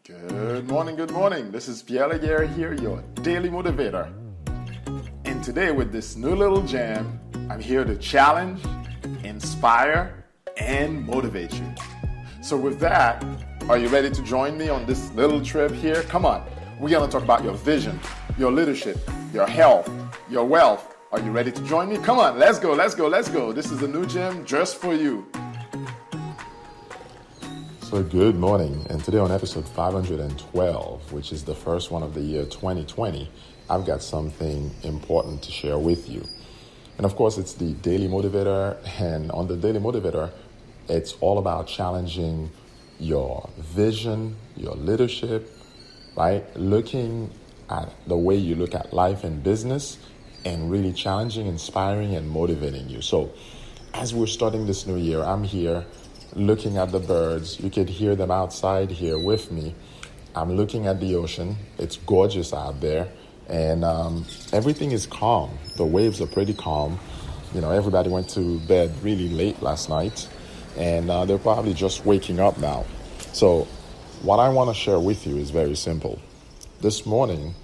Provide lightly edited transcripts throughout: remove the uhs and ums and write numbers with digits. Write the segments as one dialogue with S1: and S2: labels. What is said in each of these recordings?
S1: Good morning. This is Pierre Laguerre here, your daily motivator. And today with this new little jam, I'm here to challenge, inspire, and motivate you. So with that, are you ready to join me on this little trip here? Come on, we're gonna talk about your vision, your leadership, your health, your wealth. Are you ready to join me? Come on, let's go. This is a new gym just for you. So good morning, and today on episode 512, which is the first one of the year 2020, I've got something important to share with you. And of course, it's the Daily Motivator, and on the Daily Motivator, it's all about challenging your vision, your leadership, right? Looking at the way you look at life and business, and really challenging, inspiring, and motivating you. So as we're starting this new year, I'm here looking at the birds. You could hear them outside here with me. I'm looking at the ocean. It's gorgeous out there, and everything is calm. The waves are pretty calm. You know, everybody went to bed really late last night, and they're probably just waking up now. So what I want to share with you is very simple. This morning,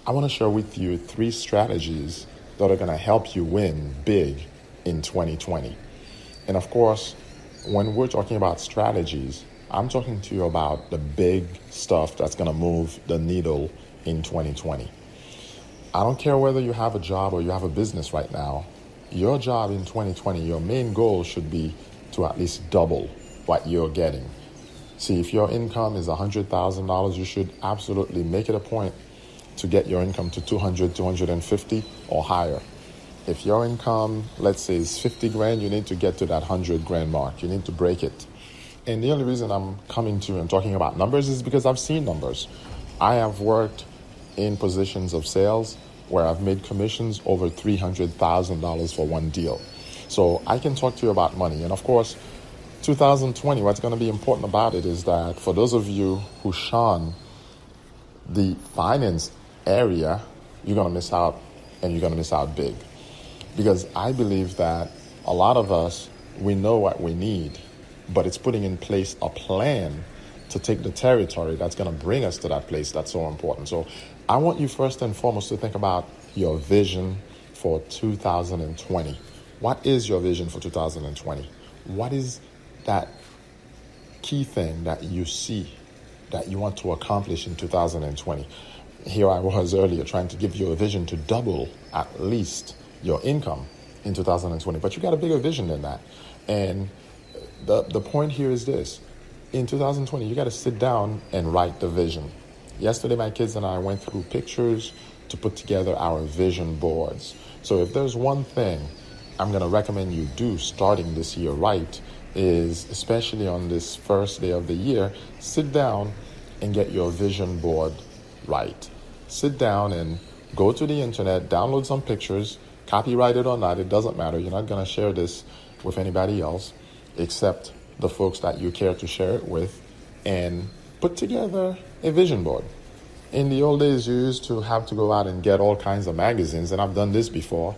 S1: I want to share with you 3 strategies that are going to help you win big in 2020. And of course, when we're talking about strategies, I'm talking to you about the big stuff that's going to move the needle in 2020. I don't care whether you have a job or you have a business right now. Your job in 2020, your main goal should be to at least double what you're getting. See, if your income is $100,000, you should absolutely make it a point to get your income to 200, 250 or higher. If your income, let's say, is 50 grand, you need to get to that 100 grand mark. You need to break it. And the only reason I'm coming to you and talking about numbers is because I've seen numbers. I have worked in positions of sales where I've made commissions over $300,000 for one deal. So I can talk to you about money. And of course, 2020, what's going to be important about it is that for those of you who shun the finance area, you're going to miss out, and you're going to miss out big. Because I believe that a lot of us, we know what we need, but it's putting in place a plan to take the territory that's going to bring us to that place that's so important. So I want you first and foremost to think about your vision for 2020. What is your vision for 2020? What is that key thing that you see that you want to accomplish in 2020? Here I was earlier trying to give you a vision to double at least your income in 2020, but you got a bigger vision than that. And the point here is this: in 2020, you got to sit down and write the vision. Yesterday, my kids and I went through pictures to put together our vision boards. So if there's one thing I'm going to recommend you do starting this year right, is especially on this first day of the year, sit down and get your vision board right. Sit down and go to the internet, download some pictures, copyrighted or not, it doesn't matter. You're not going to share this with anybody else except the folks that you care to share it with, and put together a vision board. In the old days, you used to have to go out and get all kinds of magazines, and I've done this before.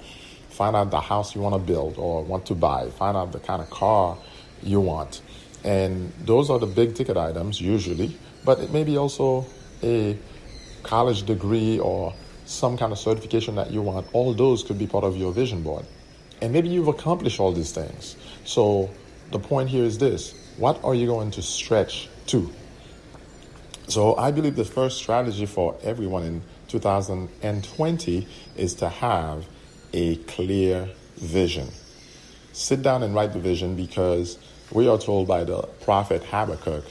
S1: Find out the house you want to build or want to buy. Find out the kind of car you want. And those are the big ticket items usually, but it may be also a college degree or some kind of certification that you want. All those could be part of your vision board. And maybe you've accomplished all these things. So the point here is this: what are you going to stretch to? So I believe the first strategy for everyone in 2020 is to have a clear vision. Sit down and write the vision, because we are told by the prophet Habakkuk,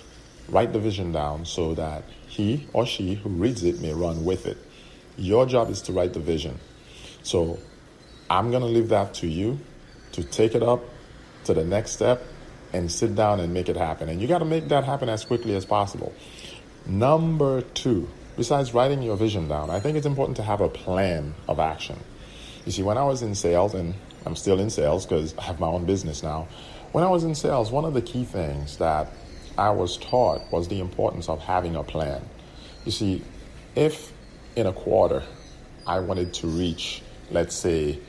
S1: write the vision down so that he or she who reads it may run with it. Your job is to write the vision. So I'm going to leave that to you to take it up to the next step and sit down and make it happen. And you got to make that happen as quickly as possible. Number 2, besides writing your vision down, I think it's important to have a plan of action. You see, when I was in sales, and I'm still in sales because I have my own business now. When I was in sales, one of the key things that I was taught was the importance of having a plan. You see, if in a quarter I wanted to reach, let's say,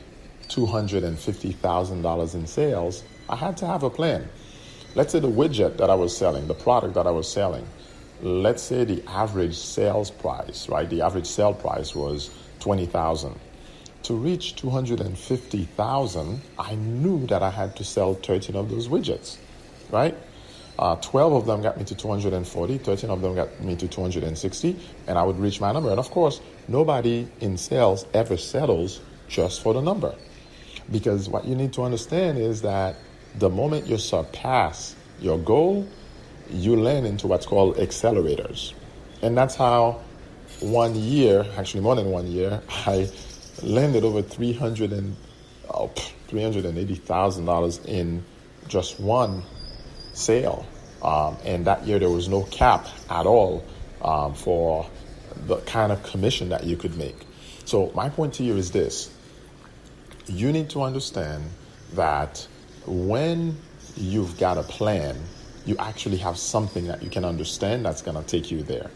S1: $250,000 in sales, I had to have a plan. Let's say the widget that I was selling, the product that I was selling, let's say the average sales price, right? The average sale price was 20,000. To reach 250,000, I knew that I had to sell 13 of those widgets, right? 12 of them got me to 240, 13 of them got me to 260, and I would reach my number. And of course, nobody in sales ever settles just for the number. Because what you need to understand is that the moment you surpass your goal, you land into what's called accelerators. And that's how 1 year, actually more than 1 year, I landed over $380,000 in just one sale. And that year there was no cap at all for the kind of commission that you could make. So my point to you is this. You need to understand that when you've got a plan, you actually have something that you can understand that's going to take you there.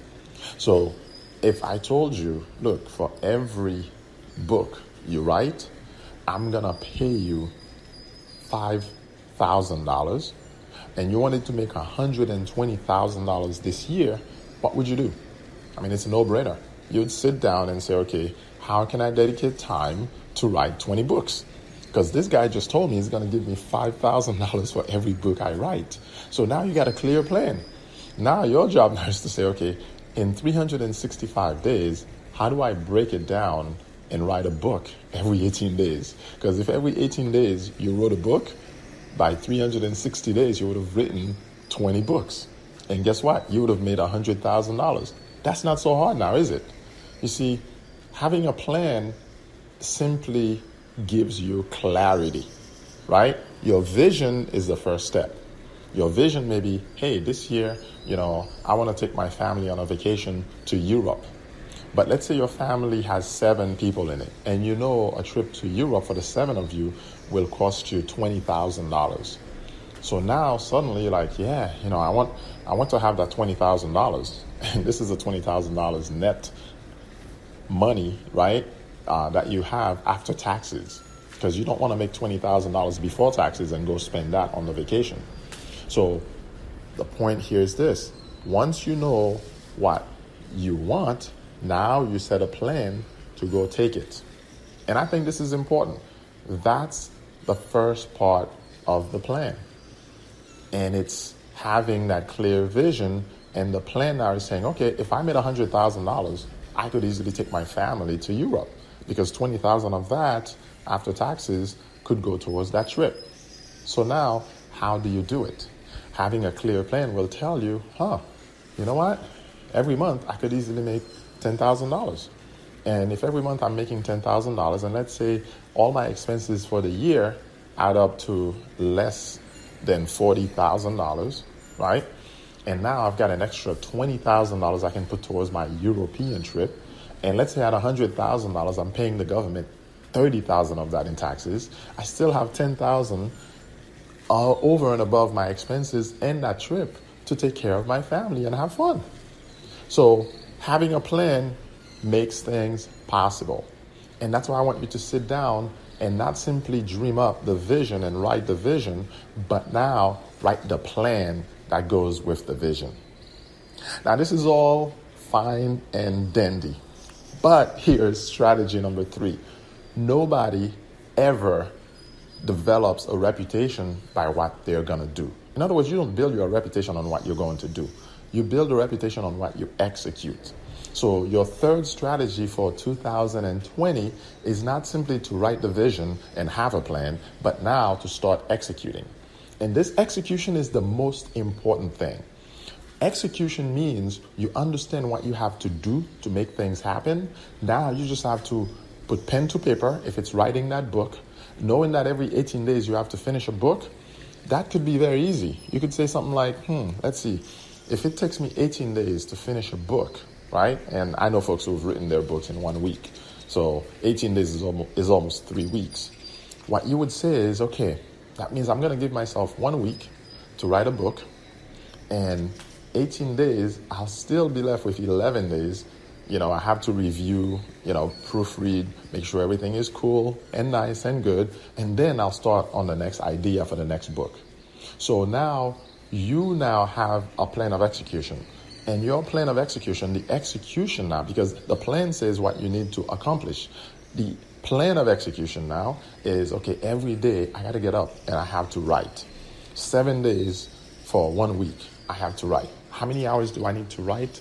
S1: So if I told you, look, for every book you write, I'm going to pay you $5,000, and you wanted to make $120,000 this year, what would you do? I mean, it's a no-brainer. You'd sit down and say, okay, how can I dedicate time to write 20 books? Because this guy just told me he's going to give me $5,000 for every book I write. So now you got a clear plan. Now your job now is to say, okay, in 365 days, how do I break it down and write a book every 18 days? Because if every 18 days you wrote a book, by 360 days you would have written 20 books. And guess what? You would have made $100,000. That's not so hard now, is it? You see, having a plan simply gives you clarity, right? Your vision is the first step. Your vision may be, hey, this year, I want to take my family on a vacation to Europe. But let's say your family has 7 people in it, and a trip to Europe for the 7 of you will cost you $20,000. So now suddenly you're like, yeah, I want to have that $20,000, and this is a $20,000 net money, right? That you have after taxes, because you don't want to make $20,000 before taxes and go spend that on the vacation. So the point here is this: once you know what you want, now you set a plan to go take it. And I think this is important. That's the first part of the plan. And it's having that clear vision, and the plan now is saying, okay, if I made $100,000, I could easily take my family to Europe, because $20,000 of that after taxes could go towards that trip. So now, how do you do it? Having a clear plan will tell you, you know what? Every month I could easily make $10,000. And if every month I'm making $10,000, and let's say all my expenses for the year add up to less than $40,000, right? And now I've got an extra $20,000 I can put towards my European trip. And let's say at $100,000, I'm paying the government $30,000 of that in taxes. I still have $10,000 over and above my expenses and that trip to take care of my family and have fun. So having a plan makes things possible. And that's why I want you to sit down and not simply dream up the vision and write the vision, but now write the plan that goes with the vision. Now, this is all fine and dandy, but here's strategy number 3. Nobody ever develops a reputation by what they're going to do. In other words, you don't build your reputation on what you're going to do. You build a reputation on what you execute. So your third strategy for 2020 is not simply to write the vision and have a plan, but now to start executing. And this execution is the most important thing. Execution means you understand what you have to do to make things happen. Now you just have to put pen to paper if it's writing that book, knowing that every 18 days you have to finish a book. That could be very easy. You could say something like, let's see, if it takes me 18 days to finish a book, right? And I know folks who've written their books in 1 week. So 18 days is almost 3 weeks. What you would say is, okay, that means I'm going to give myself 1 week to write a book, and 18 days, I'll still be left with 11 days. I have to review, proofread, make sure everything is cool and nice and good. And then I'll start on the next idea for the next book. So now you have a plan of execution. And your plan of execution, the execution now, because the plan says what you need to accomplish. The plan of execution now is, okay, every day I got to get up and I have to write. 7 days for 1 week, I have to write. How many hours do I need to write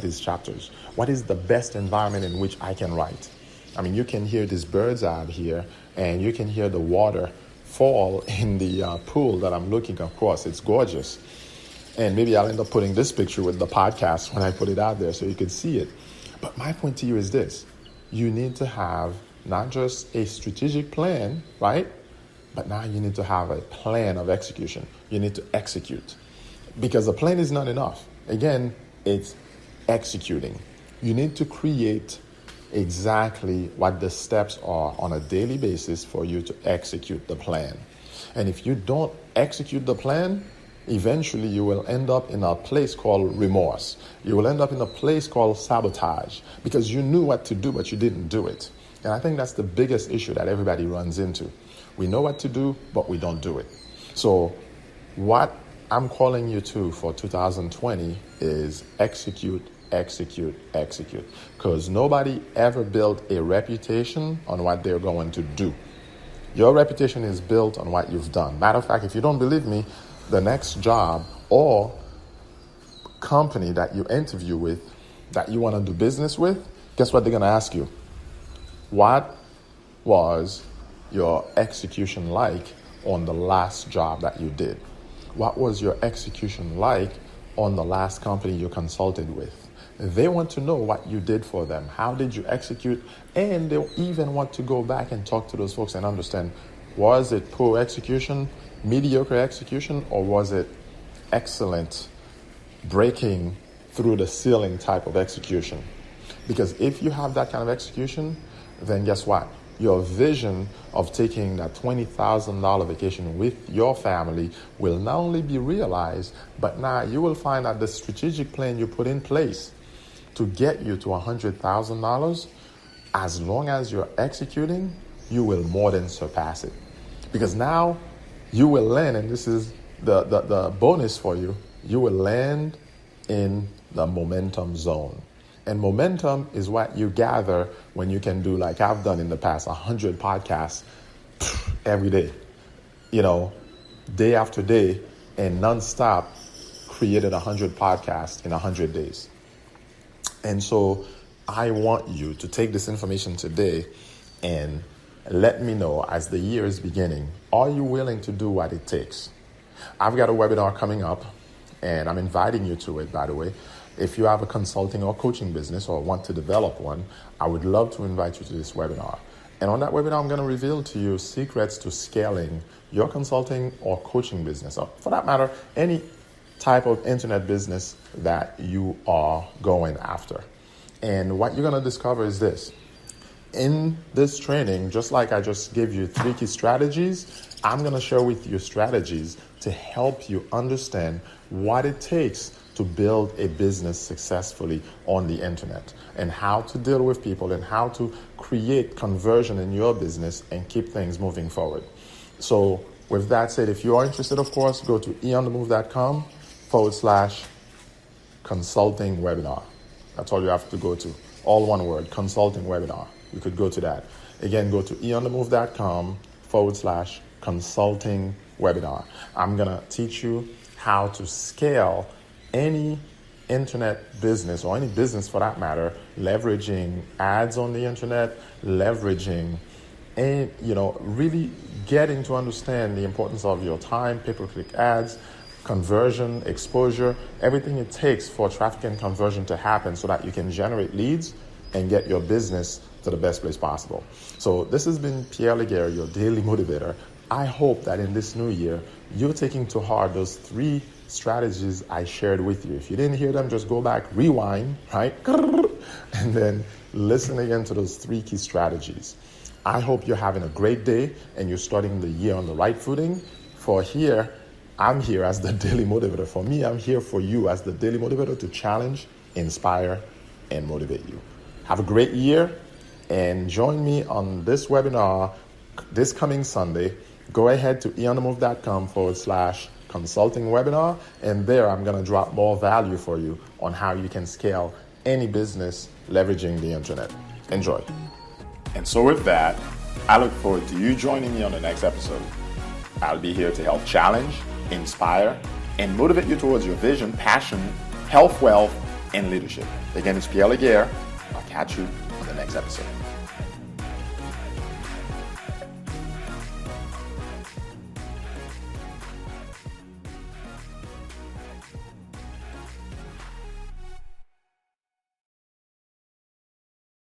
S1: these chapters? What is the best environment in which I can write? I mean, you can hear these birds out here, and you can hear the water fall in the pool that I'm looking across. It's gorgeous. And maybe I'll end up putting this picture with the podcast when I put it out there so you can see it. But my point to you is this. You need to have not just a strategic plan, right? But now you need to have a plan of execution. You need to execute. Because a plan is not enough. Again, it's executing. You need to create exactly what the steps are on a daily basis for you to execute the plan. And if you don't execute the plan, eventually you will end up in a place called remorse. You will end up in a place called sabotage because you knew what to do, but you didn't do it. And I think that's the biggest issue that everybody runs into. We know what to do, but we don't do it. So what I'm calling you to for 2020 is execute, execute, execute. Because nobody ever built a reputation on what they're going to do. Your reputation is built on what you've done. Matter of fact, if you don't believe me, the next job or company that you interview with, that you want to do business with, guess what they're going to ask you? What was your execution like on the last job that you did? What was your execution like on the last company you consulted with? They want to know what you did for them. How did you execute? And they'll even want to go back and talk to those folks and understand, was it poor execution, mediocre execution, or was it excellent, breaking through the ceiling type of execution? Because if you have that kind of execution, then guess what? Your vision of taking that $20,000 vacation with your family will not only be realized, but now you will find that the strategic plan you put in place to get you to $100,000, as long as you're executing, you will more than surpass it. Because now you will land, and this is the bonus for you, you will land in the momentum zone. And momentum is what you gather when you can do, like I've done in the past, 100 podcasts every day, day after day, and nonstop created 100 podcasts in 100 days. And so I want you to take this information today and let me know as the year is beginning, are you willing to do what it takes? I've got a webinar coming up, and I'm inviting you to it, by the way. If you have a consulting or coaching business or want to develop one, I would love to invite you to this webinar. And on that webinar, I'm going to reveal to you secrets to scaling your consulting or coaching business, or for that matter, any type of internet business that you are going after. And what you're going to discover is this. In this training, just like I just gave you 3 key strategies, I'm going to share with you strategies to help you understand what it takes to build a business successfully on the internet, and how to deal with people, and how to create conversion in your business and keep things moving forward. So with that said, if you are interested, of course, go to eonthemove.com/consulting webinar. That's all you have to go to. All one word, consulting webinar. You could go to that. Again, go to eonthemove.com/consulting webinar. I'm going to teach you how to scale any internet business, or any business for that matter, leveraging ads on the internet, leveraging and, really getting to understand the importance of your time, pay-per-click ads, conversion, exposure, everything it takes for traffic and conversion to happen so that you can generate leads and get your business to the best place possible. So this has been Pierre Laguerre, your daily motivator. I hope that in this new year, you're taking to heart those 3 strategies I shared with you. If you didn't hear them, just go back, rewind, right? And then listen again to those 3 key strategies. I hope you're having a great day and you're starting the year on the right footing. I'm here as the daily motivator. For me, I'm here for you as the daily motivator to challenge, inspire, and motivate you. Have a great year, and join me on this webinar this coming Sunday. Go ahead to eonthemove.com/ consulting webinar. And there I'm going to drop more value for you on how you can scale any business leveraging the internet. Enjoy. And so with that, I look forward to you joining me on the next episode. I'll be here to help challenge, inspire, and motivate you towards your vision, passion, health, wealth, and leadership. Again, it's Pierre Laguerre. I'll catch you on the next episode.